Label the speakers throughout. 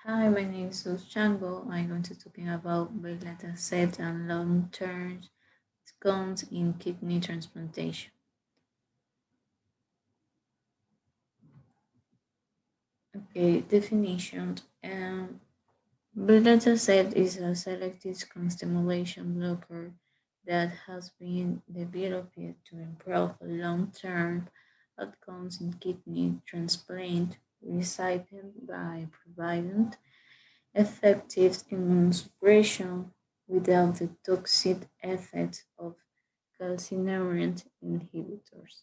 Speaker 1: Hi, my name is Chango. I'm going to talking about Belatacept and long-term outcomes in kidney transplantation. Okay, definition. Belatacept is a selective stimulation blocker that has been developed to improve long-term outcomes in kidney transplant recipients by providing effective immunosuppression without the toxic effects of calcineurin inhibitors.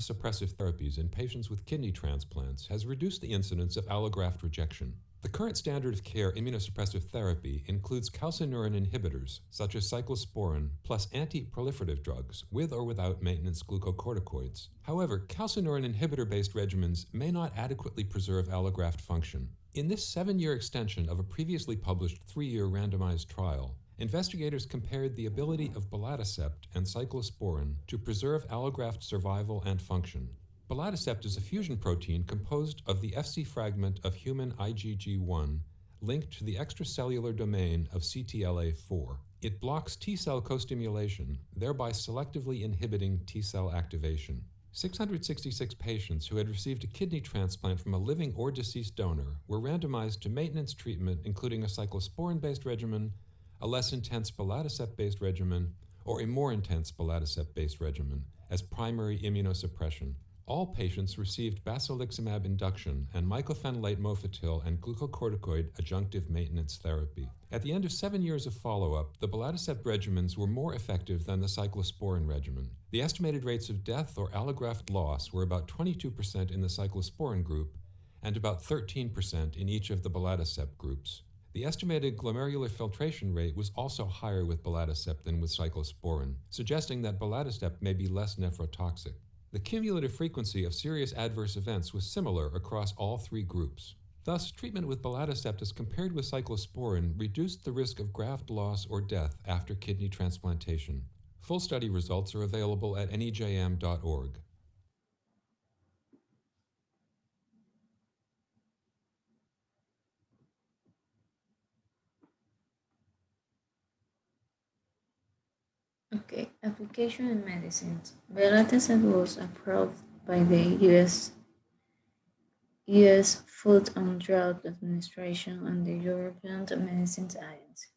Speaker 2: Suppressive therapies in patients with kidney transplants has reduced the incidence of allograft rejection. The current standard of care immunosuppressive therapy includes calcineurin inhibitors, such as cyclosporin, plus anti-proliferative drugs, with or without maintenance glucocorticoids. However, calcineurin inhibitor-based regimens may not adequately preserve allograft function. In this 7-year extension of a previously published 3-year randomized trial, investigators compared the ability of belatacept and cyclosporin to preserve allograft survival and function. Belatacept is a fusion protein composed of the Fc fragment of human IgG1 linked to the extracellular domain of CTLA4. It blocks T cell co-stimulation, thereby selectively inhibiting T cell activation. 666 patients who had received a kidney transplant from a living or deceased donor were randomized to maintenance treatment, including a cyclosporin based regimen, a less intense belatacept based regimen, or a more intense belatacept based regimen as primary immunosuppression. All patients received basiliximab induction and mycophenolate mofetil and glucocorticoid adjunctive maintenance therapy. At the end of 7 years of follow-up, the belatacept regimens were more effective than the cyclosporin regimen. The estimated rates of death or allograft loss were about 22% in the cyclosporin group and about 13% in each of the belatacept groups. The estimated glomerular filtration rate was also higher with belatacept than with cyclosporin, suggesting that belatacept may be less nephrotoxic. The cumulative frequency of serious adverse events was similar across all 3 groups. Thus, treatment with belatacept as compared with cyclosporin reduced the risk of graft loss or death after kidney transplantation. Full study results are available at nejm.org.
Speaker 1: Okay, application in medicines. Belatacept was approved by the US Food and Drug Administration and the European Medicines Agency.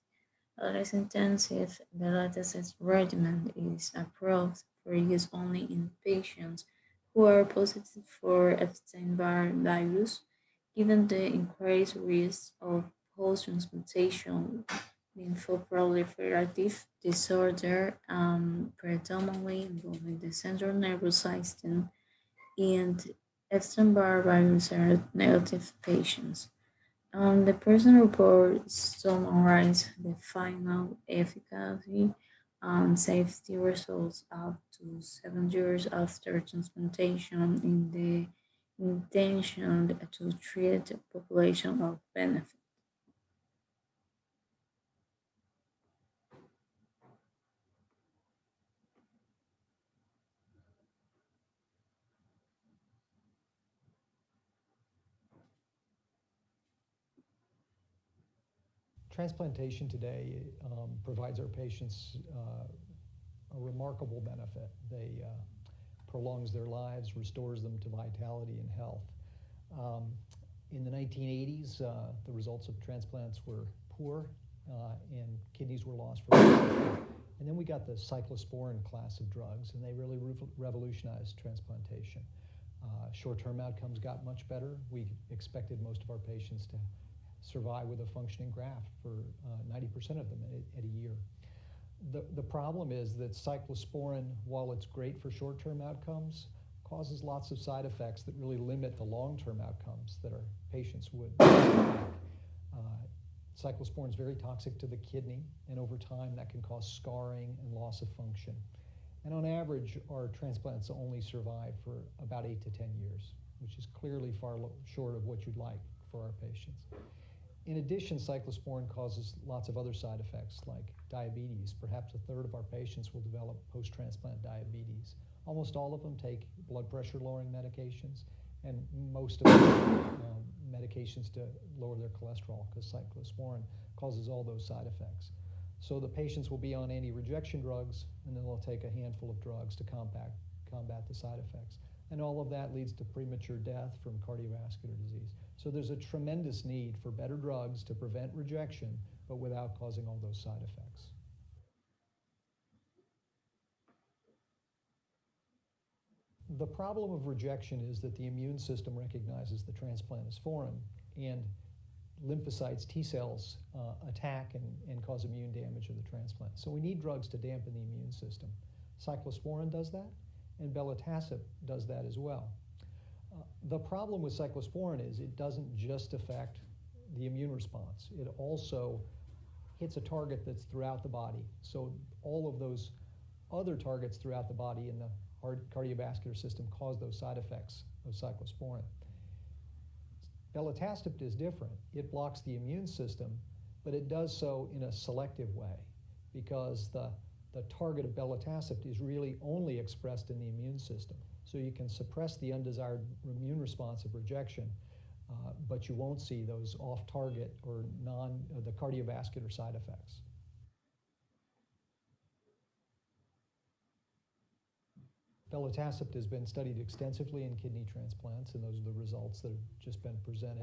Speaker 1: A less intensive belatacept regimen is approved for use only in patients who are positive for Epstein-Barr virus, given the increased risk of post-transplantation lymphoproliferative disorder, predominantly involving the central nervous system, and Epstein-Barr virus negative patients. The person report summarized the final efficacy and safety results up to 7 years after transplantation in the intention to treat a population of benefit.
Speaker 3: Transplantation today provides our patients a remarkable benefit. They prolongs their lives, restores them to vitality and health. Um, in the 1980s, the results of transplants were poor, and kidneys were lost for life. And then we got the cyclosporin class of drugs, and they really revolutionized transplantation. Short-term outcomes got much better. We expected most of our patients to survive with a functioning graft for 90% of them at a year. The problem is that cyclosporin, while it's great for short-term outcomes, causes lots of side effects that really limit the long-term outcomes that our patients would like. Cyclosporin is very toxic to the kidney, and over time that can cause scarring and loss of function. And on average, our transplants only survive for about 8 to 10 years, which is clearly far short of what you'd like for our patients. In addition, cyclosporin causes lots of other side effects like diabetes. Perhaps a third of our patients will develop post-transplant diabetes. Almost all of them take blood pressure lowering medications, and most of them medications to lower their cholesterol, because cyclosporin causes all those side effects. So the patients will be on anti-rejection drugs, and then they'll take a handful of drugs to combat the side effects. And all of that leads to premature death from cardiovascular disease. So there's a tremendous need for better drugs to prevent rejection, but without causing all those side effects. The problem of rejection is that the immune system recognizes the transplant as foreign, and lymphocytes, T cells, attack and cause immune damage of the transplant. So we need drugs to dampen the immune system. Cyclosporin does that, and Belatacept does that as well. The problem with cyclosporin is it doesn't just affect the immune response. It also hits a target that's throughout the body. So all of those other targets throughout the body in the cardiovascular system cause those side effects of cyclosporin. Belatacept is different. It blocks the immune system, but it does so in a selective way, because the target of belatacept is really only expressed in the immune system. So you can suppress the undesired immune response of rejection, but you won't see those off-target or the cardiovascular side effects. Belatacept has been studied extensively in kidney transplants, and those are the results that have just been presented.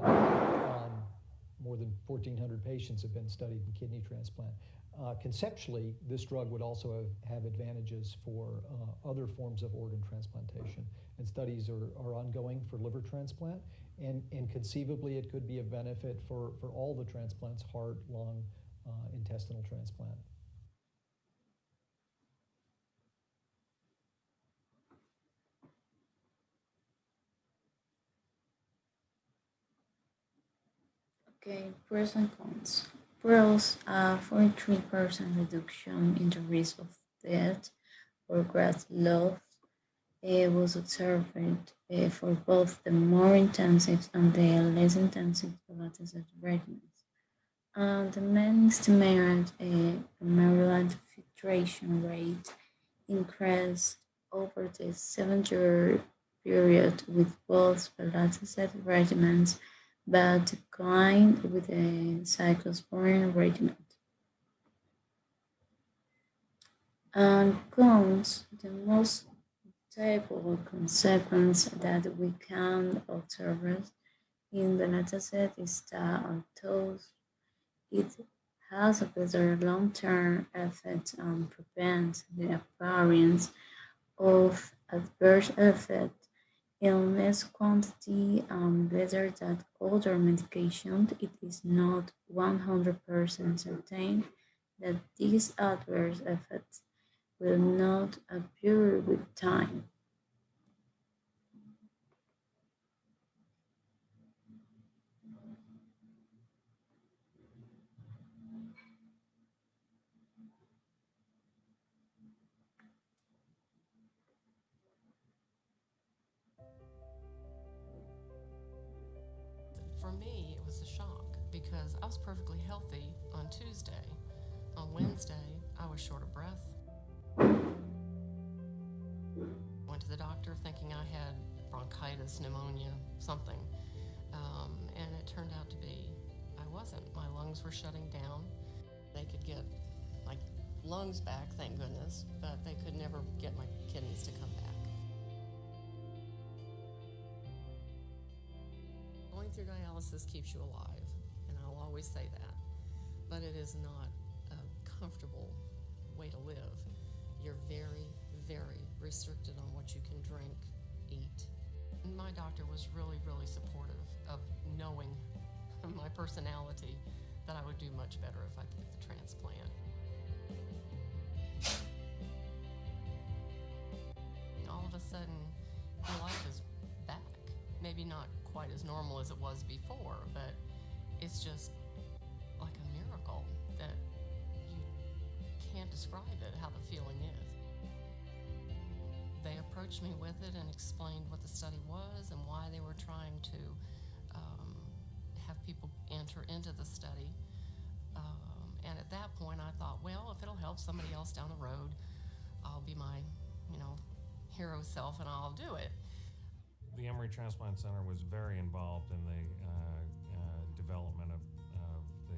Speaker 3: More than 1,400 patients have been studied in kidney transplant. Conceptually, this drug would also have advantages for other forms of organ transplantation, and studies are ongoing for liver transplant, and conceivably it could be a benefit for all the transplants: heart, lung, intestinal transplant.
Speaker 1: Okay, pros and cons. Pros: a 43% reduction in the risk of death or graft loss was observed for both the more intensive and the less intensive Belatacept regimens. And the main estimated glomerular filtration rate increased over the 7-year period with both Belatacept regimens, but declined with the cyclosporin regimen. And cons: the most notable consequence that we can observe in the dataset is that although it has a better long-term effect and prevents the appearance of adverse effects in less quantity and better than other medications, it is not 100% certain that these adverse effects will not appear with time.
Speaker 4: For me, it was a shock because I was perfectly healthy on Tuesday. On Wednesday, I was short of breath. Went to the doctor thinking I had bronchitis, pneumonia, something. And it turned out to be I wasn't. My lungs were shutting down. They could get my lungs back, thank goodness, but they could never get my kidneys to come back. Going through dialysis keeps you alive, and I'll always say that. But it is not a comfortable way to live. You're very, very restricted on what you can drink, eat. And my doctor was really, really supportive of knowing my personality that I would do much better if I could get the transplant. All of a sudden, your life is back. Maybe not quite as normal as it was before, but it's just like a miracle that you can't describe it, how the feeling is. They approached me with it and explained what the study was and why they were trying to have people enter into the study. And at that point, I thought, well, if it'll help somebody else down the road, I'll be my, hero self and I'll do it.
Speaker 5: The Emory Transplant Center was very involved in the development of the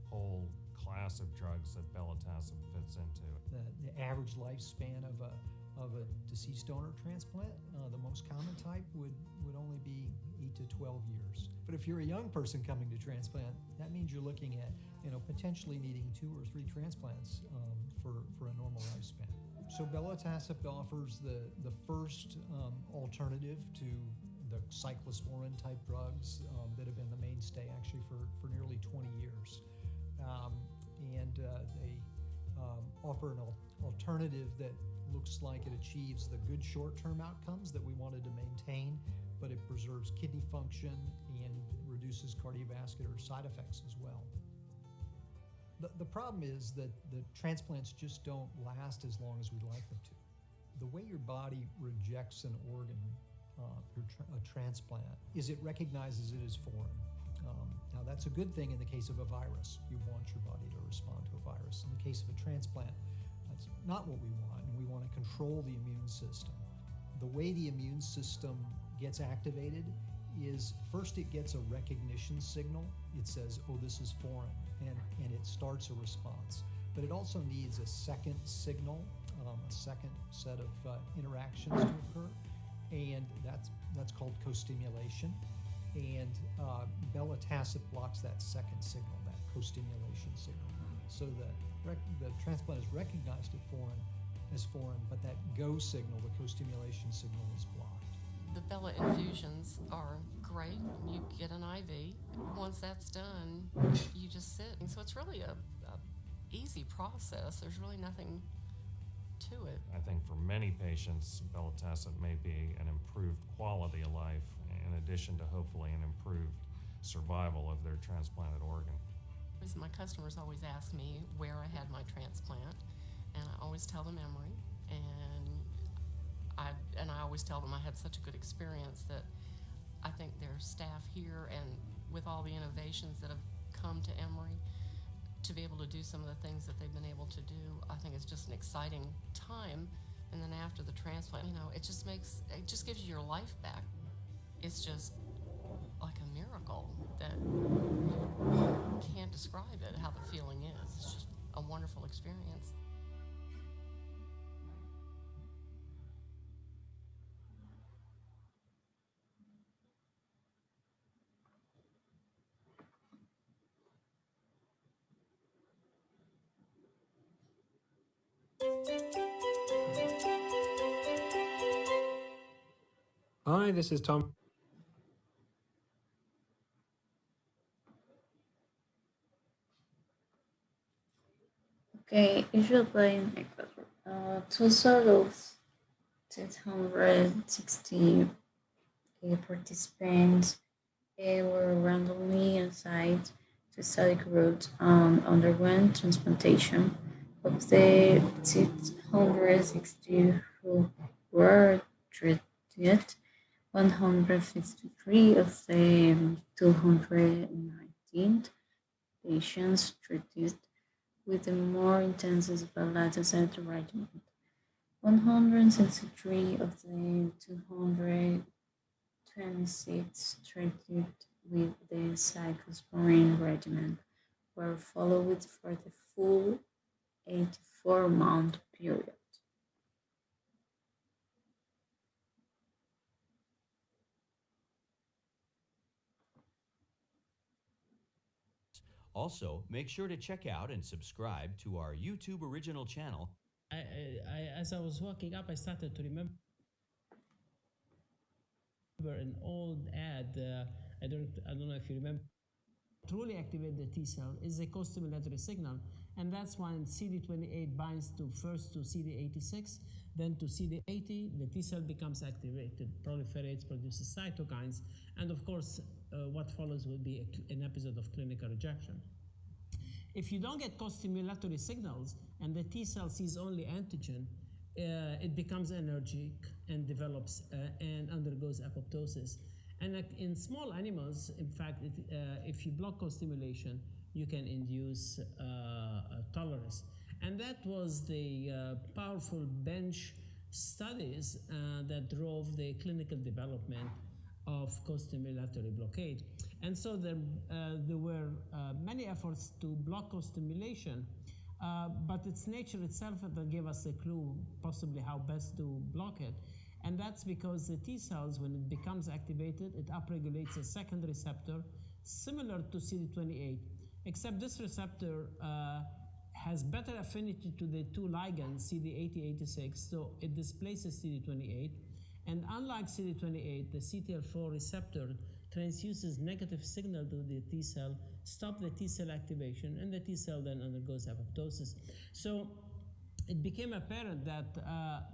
Speaker 5: whole class of drugs that Belatacept fits into.
Speaker 3: The average lifespan of a deceased donor transplant, the most common type would only be 8 to 12 years. But if you're a young person coming to transplant, that means you're looking at potentially needing 2 or 3 transplants for a normal lifespan. So Belatacept offers the first alternative to the cyclosporin type drugs that have been the mainstay actually for nearly 20 years. They offer an alternative that looks like it achieves the good short-term outcomes that we wanted to maintain, but it preserves kidney function and reduces cardiovascular side effects as well. The problem is that the transplants just don't last as long as we'd like them to. The way your body rejects an organ, a transplant, is it recognizes it as foreign. Now that's a good thing in the case of a virus. You want your body to respond to a virus. In the case of a transplant, that's not what we want, and we want to control the immune system. The way the immune system gets activated is first it gets a recognition signal. It says, oh, this is foreign, and it starts a response. But it also needs a second signal, a second set of interactions to occur, and that's called co-stimulation. And Belatacept blocks that second signal, that co-stimulation signal. So the transplant is recognized as foreign, but that go signal, the co-stimulation signal, is blocked.
Speaker 4: The Bella infusions are great. You get an IV. Once that's done, you just sit. And so it's really a easy process. There's really nothing to it.
Speaker 5: I think for many patients, Belatacept may be an improved quality of life in addition to hopefully an improved survival of their transplanted organ.
Speaker 4: My customers always ask me where I had my transplant, and I always tell them Emory, and I always tell them I had such a good experience that I think their staff here, and with all the innovations that have come to Emory, to be able to do some of the things that they've been able to do, I think it's just an exciting time. And then after the transplant, it just gives you your life back. It's just like a miracle that can't describe it, how the feeling is. It's just a wonderful experience.
Speaker 6: Hi, this is Tom.
Speaker 1: Okay, if you're playing two solos, 260 participants were randomly assigned to study groups underwent transplantation. Of the 660 who were treated, 153 of the 219 patients treated with a more intensive Belatacept regimen. 163 of the 226 treated with the cyclosporin regimen were followed for the full 84-month period.
Speaker 7: Also, make sure to check out and subscribe to our YouTube original channel.
Speaker 8: As I was walking up, I started to remember an old ad. I don't know if you remember. Truly activate the T cell is a co-stimulatory signal, and that's when CD28 binds first to CD86, then to CD80. The T cell becomes activated, proliferates, produces cytokines, and of course, what follows will be an episode of clinical rejection. If you don't get co-stimulatory signals and the T cell sees only antigen, it becomes energetic and develops and undergoes apoptosis. And in small animals, in fact, if you block co-stimulation, you can induce tolerance. And that was the powerful bench studies that drove the clinical development of co-stimulatory blockade. And so there were many efforts to block co-stimulation, but it's nature itself that gave us a clue possibly how best to block it. And that's because the T cells, when it becomes activated, it upregulates a second receptor similar to CD28, except this receptor has better affinity to the two ligands, CD8086, so it displaces CD28. And unlike CD28, the CTLA4 receptor transduces negative signal to the T cell, stop the T cell activation, and the T cell then undergoes apoptosis. So it became apparent that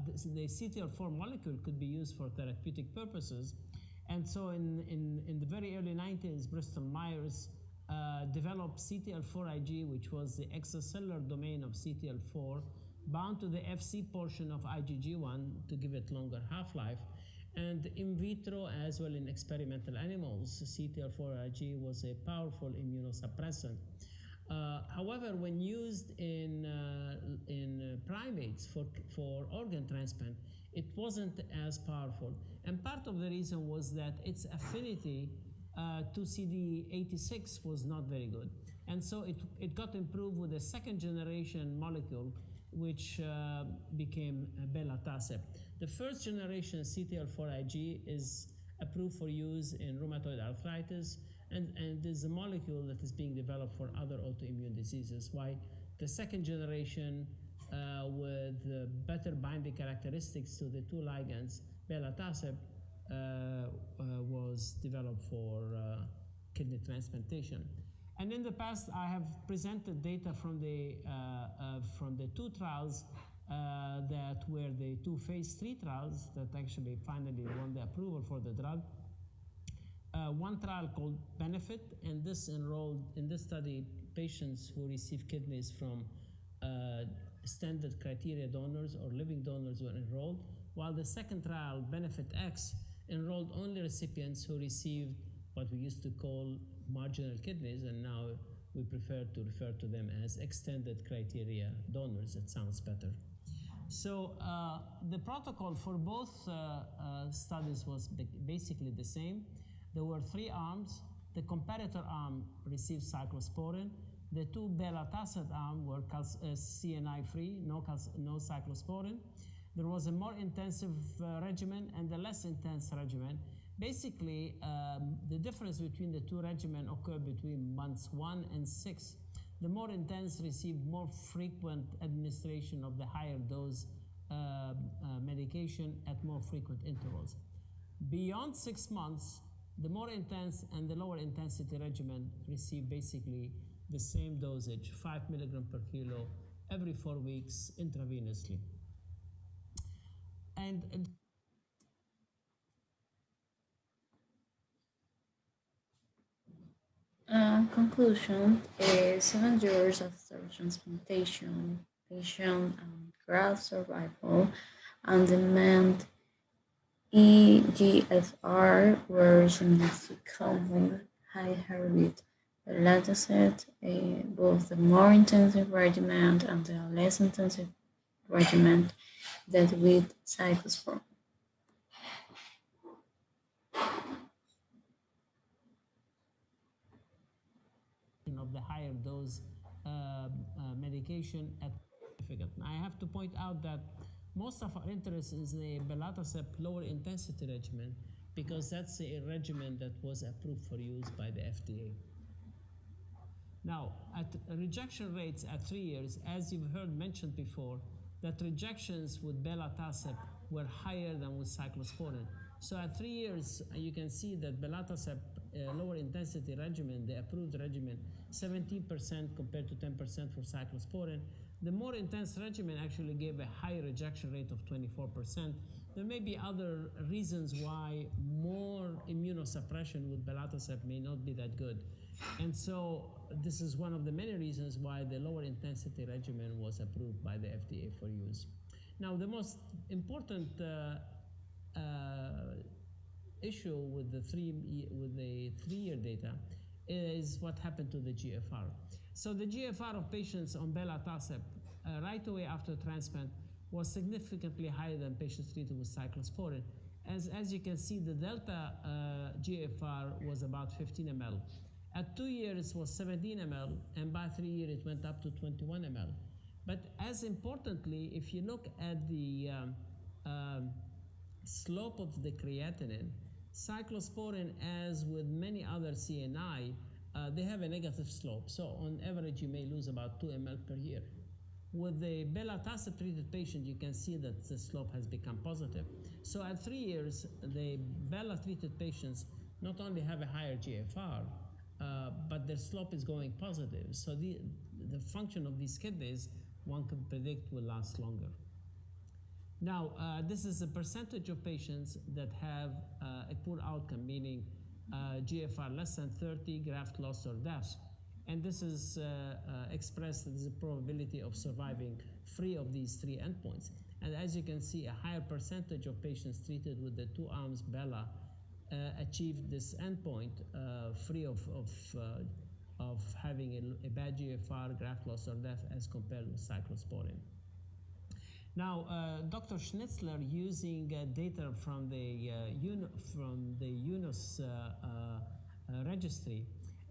Speaker 8: the CTLA4 molecule could be used for therapeutic purposes. And so in the very early 90s, Bristol Myers developed CTLA4-Ig, which was the extracellular domain of CTLA4, bound to the Fc portion of IgG1 to give it longer half-life. And in vitro, as well in experimental animals, CTLA4-Ig was a powerful immunosuppressant. However, when used in primates for organ transplant, it wasn't as powerful. And part of the reason was that its affinity to CD86 was not very good. And so it got improved with a second generation molecule, which became Belatacept. The first generation CTLA4-Ig is approved for use in rheumatoid arthritis, and is a molecule that is being developed for other autoimmune diseases. Why the second generation with better binding characteristics to the two ligands, Belatacept, was developed for kidney transplantation. And in the past, I have presented data from the two trials that were the two phase 3 trials that actually finally won the approval for the drug. One trial called Benefit, and this enrolled in this study patients who received kidneys from standard criteria donors or living donors were enrolled, while the second trial, Benefit X, enrolled only recipients who received what we used to call marginal kidneys, and now we prefer to refer to them as extended criteria donors. It sounds better. So the protocol for both studies was basically the same. There were 3 arms. The comparator arm received cyclosporin. The 2 Belatacept arm were CNI-free, no cyclosporin. There was a more intensive regimen and a less intense regimen. Basically, the difference between the 2 regimens occurred between months 1 and 6. The more intense received more frequent administration of the higher dose medication at more frequent intervals. Beyond 6 months, the more intense and the lower intensity regimen received basically the same dosage, 5 milligram per kilo, every 4 weeks intravenously. And
Speaker 1: Conclusion is 7 years after transplantation, patient and graft survival and demand EGFR were significantly higher with Belatacept, both the more intensive regimen and the less intensive regimen that with cyclosporine.
Speaker 8: of the higher dose medication at significant. I have to point out that most of our interest is the Belatacept lower intensity regimen because that's a regimen that was approved for use by the FDA. Now, at rejection rates at 3 years, as you've heard mentioned before, that rejections with Belatacept were higher than with cyclosporin. So at 3 years, you can see that Belatacept lower intensity regimen, the approved regimen, 17% compared to 10% for cyclosporin. The more intense regimen actually gave a higher rejection rate of 24%. There may be other reasons why more immunosuppression with Belatacept may not be that good. And so this is one of the many reasons why the lower intensity regimen was approved by the FDA for use. Now, the most important issue with the 3-year data is what happened to the GFR. So the GFR of patients on belatacept right away after transplant was significantly higher than patients treated with cyclosporin. As you can see, the delta GFR was about 15 ml. At 2 years, it was 17 ml, and by 3 years, it went up to 21 ml. But as importantly, if you look at the um, slope of the creatinine, cyclosporin, as with many other CNI, they have a negative slope. So on average, you may lose about 2 ml per year. With the belatacept treated patient, you can see that the slope has become positive. So at 3 years, the bela treated patients not only have a higher GFR, but their slope is going positive. So the function of these kidneys, one can predict, will last longer. Now, this is a percentage of patients that have a poor outcome, meaning GFR less than 30, graft loss or death. And this is expressed as the probability of surviving free of these 3 endpoints. And as you can see, a higher percentage of patients treated with the 2 arms Bela achieved this endpoint free of having a bad GFR, graft loss or death as compared with cyclosporin. Now, Dr. Schnitzler, using data from the UNOS registry,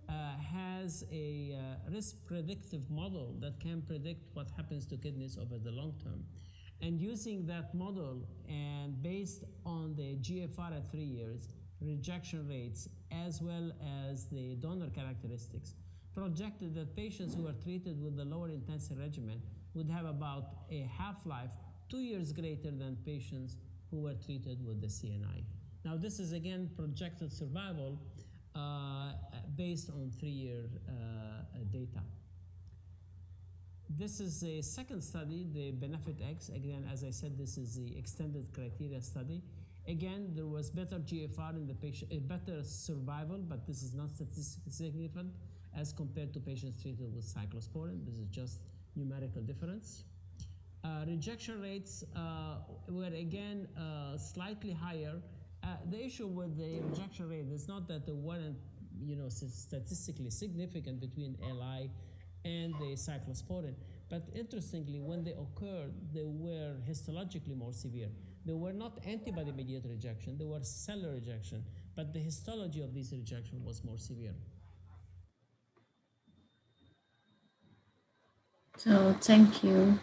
Speaker 8: has a risk predictive model that can predict what happens to kidneys over the long term. And using that model, and based on the GFR at 3 years, rejection rates, as well as the donor characteristics, projected that patients who are treated with the lower intensity regimen would have about a half-life 2 years greater than patients who were treated with the CNI. Now, this is again projected survival based on 3-year data. This is a second study, the BENEFIT-X. Again, as I said, this is the extended criteria study. Again, there was better GFR in the patient, better survival, but this is not statistically significant as compared to patients treated with cyclosporin. This is just numerical difference. Rejection rates were again slightly higher. The issue with the rejection rate is not that they weren't, statistically significant between LI and the cyclosporin, but interestingly, when they occurred, they were histologically more severe. They were not antibody-mediated rejection; they were cellular rejection, but the histology of this rejection was more severe.
Speaker 1: So thank you.